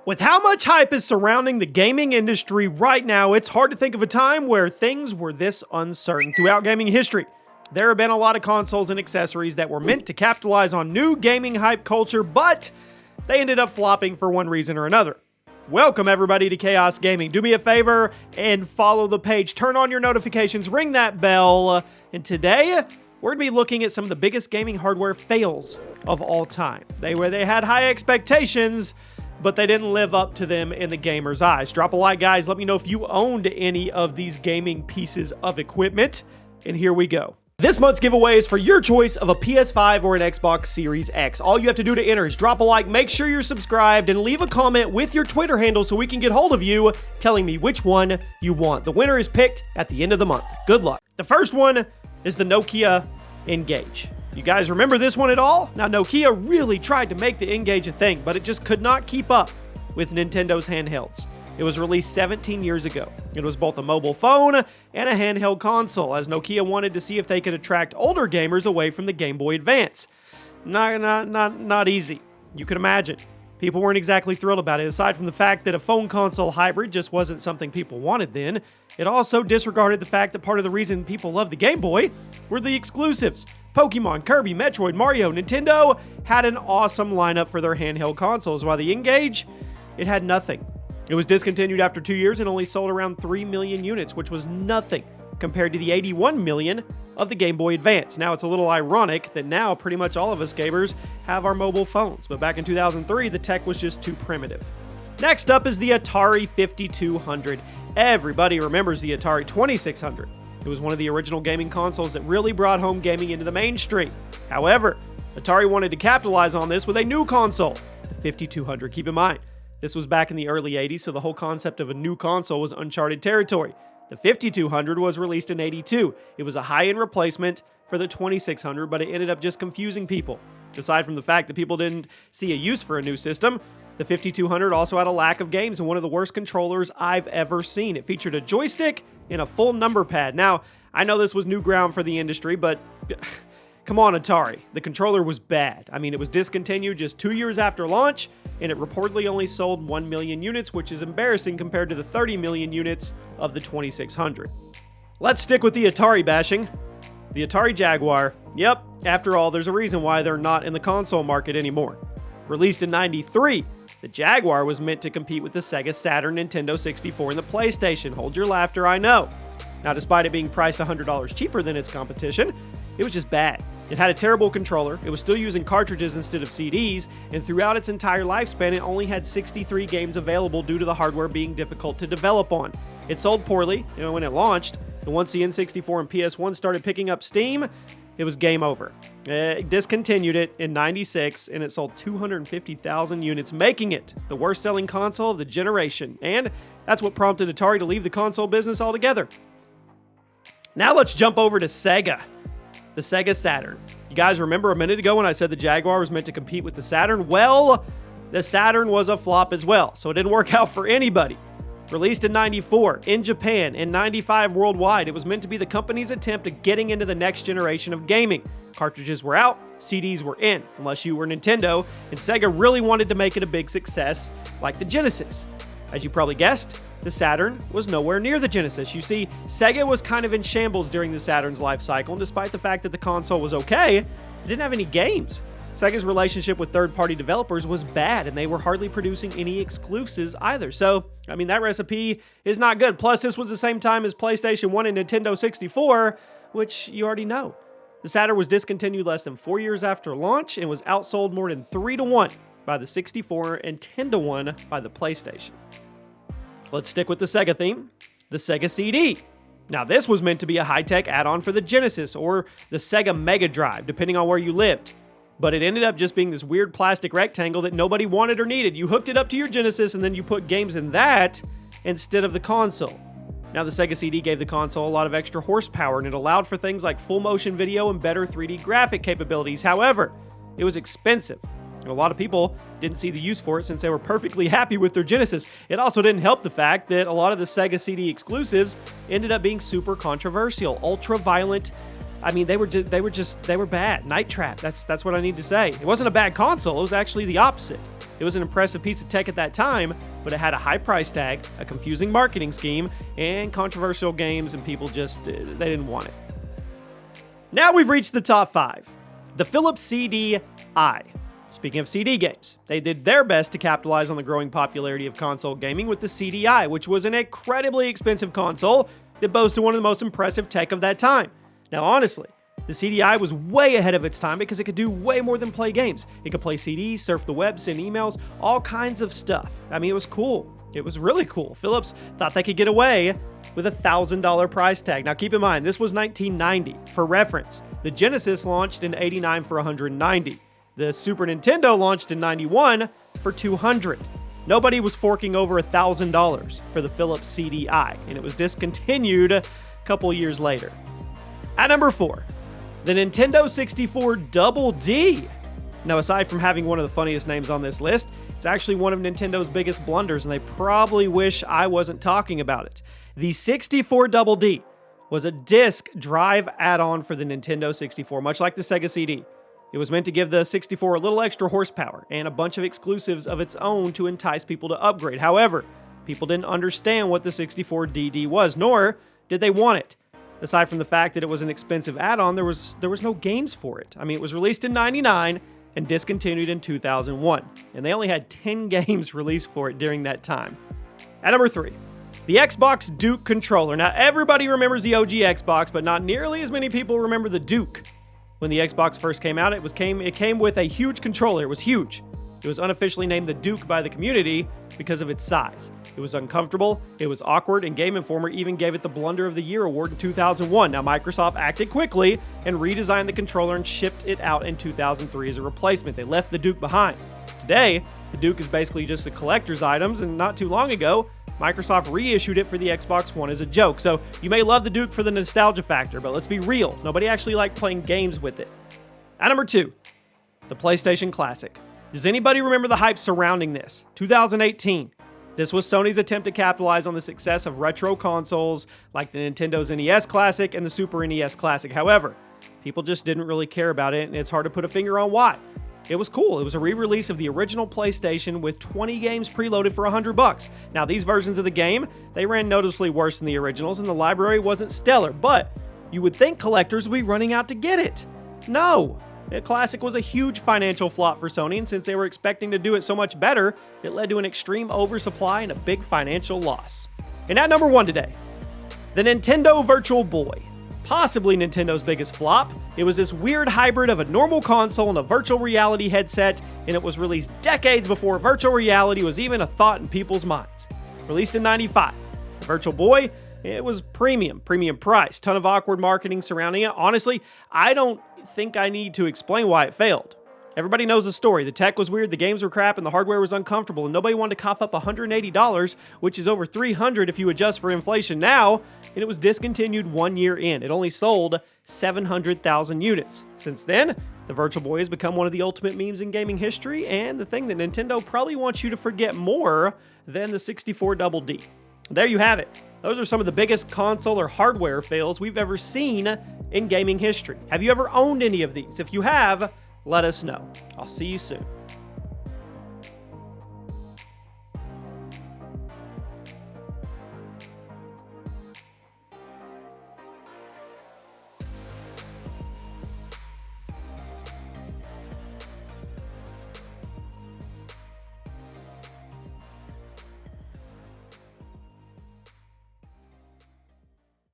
With how much hype is surrounding the gaming industry right now, it's hard to think of a time where things were this uncertain. Throughout gaming history, there have been a lot of consoles and accessories that were meant to capitalize on new gaming hype culture, but they ended up flopping for one reason or another. Welcome everybody to Chaos Gaming. Do me a favor and follow the page, turn on your notifications, ring that bell, and today we're going to be looking at some of the biggest gaming hardware fails of all time. They had high expectations, but they didn't live up to them in the gamer's eyes. Drop a like, guys. Let me know if you owned any of these gaming pieces of equipment. And here we go. This month's giveaway is for your choice of a PS5 or an Xbox Series X. All you have to do to enter is drop a like, make sure you're subscribed, and leave a comment with your Twitter handle so we can get hold of you telling me which one you want. The winner is picked at the end of the month. Good luck. The first one is the Nokia Engage. You guys remember this one at all? Now, Nokia really tried to make the Engage a thing, but it just could not keep up with Nintendo's handhelds. It was released 17 years ago. It was both a mobile phone and a handheld console, as Nokia wanted to see if they could attract older gamers away from the Game Boy Advance. Not easy. You can imagine. People weren't exactly thrilled about it. Aside from the fact that a phone console hybrid just wasn't something people wanted then, it also disregarded the fact that part of the reason people loved the Game Boy were the exclusives. Pokemon, Kirby, Metroid, Mario. Nintendo had an awesome lineup for their handheld consoles, while the Engage, it had nothing. It was discontinued after 2 years and only sold around 3 million units, which was nothing compared to the 81 million of the Game Boy Advance. Now, it's a little ironic that now pretty much all of us gamers have our mobile phones, but back in 2003, the tech was just too primitive. Next up is the Atari 5200. Everybody remembers the Atari 2600. It was one of the original gaming consoles that really brought home gaming into the mainstream. However, Atari wanted to capitalize on this with a new console, the 5200. Keep in mind, this was back in the early 80s, so the whole concept of a new console was uncharted territory. The 5200 was released in 82. It was a high-end replacement for the 2600, but it ended up just confusing people. Aside from the fact that people didn't see a use for a new system, the 5200 also had a lack of games and one of the worst controllers I've ever seen. It featured a joystick and a full number pad. Now, I know this was new ground for the industry, but come on, Atari. The controller was bad. I mean, it was discontinued just 2 years after launch, and it reportedly only sold 1 million units, which is embarrassing compared to the 30 million units of the 2600. Let's stick with the Atari bashing. The Atari Jaguar. Yep, after all, there's a reason why they're not in the console market anymore. Released in '93, the Jaguar was meant to compete with the Sega Saturn, Nintendo 64, and the PlayStation. Hold your laughter, I know. Now, despite it being priced $100 cheaper than its competition, it was just bad. It had a terrible controller, it was still using cartridges instead of CDs, and throughout its entire lifespan, it only had 63 games available due to the hardware being difficult to develop on. It sold poorly, when it launched, and once the N64 and PS1 started picking up steam, it was game over. It discontinued it in '96, and it sold 250,000 units, making it the worst-selling console of the generation. And that's what prompted Atari to leave the console business altogether. Now let's jump over to Sega. The Sega Saturn. You guys remember a minute ago when I said the Jaguar was meant to compete with the Saturn? Well, the Saturn was a flop as well, so it didn't work out for anybody. Released in '94 in Japan and '95 worldwide, it was meant to be the company's attempt at getting into the next generation of gaming. Cartridges were out, CDs were in, unless you were Nintendo, and Sega really wanted to make it a big success like the Genesis. As you probably guessed, the Saturn was nowhere near the Genesis. You see, Sega was kind of in shambles during the Saturn's life cycle, and despite the fact that the console was okay, it didn't have any games. Sega's relationship with third-party developers was bad, and they were hardly producing any exclusives either. So, that recipe is not good. Plus, this was the same time as PlayStation 1 and Nintendo 64, which you already know. The Saturn was discontinued less than 4 years after launch and was outsold more than 3-1 by the 64 and 10-1 by the PlayStation. Let's stick with the Sega theme, the Sega CD. Now, this was meant to be a high-tech add-on for the Genesis or the Sega Mega Drive, depending on where you lived. But it ended up just being this weird plastic rectangle that nobody wanted or needed. You hooked it up to your Genesis and then you put games in that instead of the console. Now, the Sega CD gave the console a lot of extra horsepower, and it allowed for things like full motion video and better 3D graphic capabilities. However, it was expensive. And a lot of people didn't see the use for it since they were perfectly happy with their Genesis. It also didn't help the fact that a lot of the Sega CD exclusives ended up being super controversial, ultra violent. They were bad. Night Trap. That's what I need to say. It wasn't a bad console. It was actually the opposite. It was an impressive piece of tech at that time, but it had a high price tag, a confusing marketing scheme, and controversial games, and people just, they didn't want it. Now we've reached the top 5. The Philips CDI. Speaking of CD games, they did their best to capitalize on the growing popularity of console gaming with the CDI, which was an incredibly expensive console that boasted one of the most impressive tech of that time. Now honestly, the CDI was way ahead of its time because it could do way more than play games. It could play CDs, surf the web, send emails, all kinds of stuff. I mean, it was cool. It was really cool. Philips thought they could get away with a $1,000 price tag. Now keep in mind, this was 1990. For reference, the Genesis launched in '89 for $190. The Super Nintendo launched in '91 for $200. Nobody was forking over $1,000 for the Philips CDI, and it was discontinued a couple years later. At number 4, the Nintendo 64 Double D. Now, aside from having one of the funniest names on this list, it's actually one of Nintendo's biggest blunders, and they probably wish I wasn't talking about it. The 64 Double D was a disc drive add-on for the Nintendo 64, much like the Sega CD. It was meant to give the 64 a little extra horsepower and a bunch of exclusives of its own to entice people to upgrade. However, people didn't understand what the 64 DD was, nor did they want it. Aside from the fact that it was an expensive add-on, there was no games for it. I mean, it was released in '99 and discontinued in 2001, and they only had 10 games released for it during that time. At number 3, the Xbox Duke controller. Now, everybody remembers the OG Xbox, but not nearly as many people remember the Duke. When the Xbox first came out, it came with a huge controller. It was huge. It was unofficially named the Duke by the community because of its size. It was uncomfortable, it was awkward, and Game Informer even gave it the Blunder of the Year award in 2001. Now, Microsoft acted quickly and redesigned the controller and shipped it out in 2003 as a replacement. They left the Duke behind. Today, the Duke is basically just a collector's item, and not too long ago, Microsoft reissued it for the Xbox One as a joke. So you may love the Duke for the nostalgia factor, but let's be real, nobody actually liked playing games with it. At number 2, the PlayStation Classic. Does anybody remember the hype surrounding this? 2018. This was Sony's attempt to capitalize on the success of retro consoles like the Nintendo's NES Classic and the Super NES Classic. However, people just didn't really care about it, and it's hard to put a finger on why. It was cool. It was a re-release of the original PlayStation with 20 games preloaded for $100. Now, these versions of the game, they ran noticeably worse than the originals, and the library wasn't stellar, but you would think collectors would be running out to get it. No. The Classic was a huge financial flop for Sony, and since they were expecting to do it so much better, it led to an extreme oversupply and a big financial loss. And at number 1 today, the Nintendo Virtual Boy. Possibly Nintendo's biggest flop. It was this weird hybrid of a normal console and a virtual reality headset, and it was released decades before virtual reality was even a thought in people's minds. Released in '95, the Virtual Boy, it was premium price, ton of awkward marketing surrounding it. Honestly, I don't think I need to explain why it failed. Everybody knows the story. The tech was weird, the games were crap, and the hardware was uncomfortable, and nobody wanted to cough up $180, which is over $300 if you adjust for inflation now, and it was discontinued 1 year in. It only sold 700,000 units. Since then, the Virtual Boy has become one of the ultimate memes in gaming history, and the thing that Nintendo probably wants you to forget more than the 64 Double D. There you have it. Those are some of the biggest console or hardware fails we've ever seen in gaming history. Have you ever owned any of these? If you have, let us know. I'll see you soon.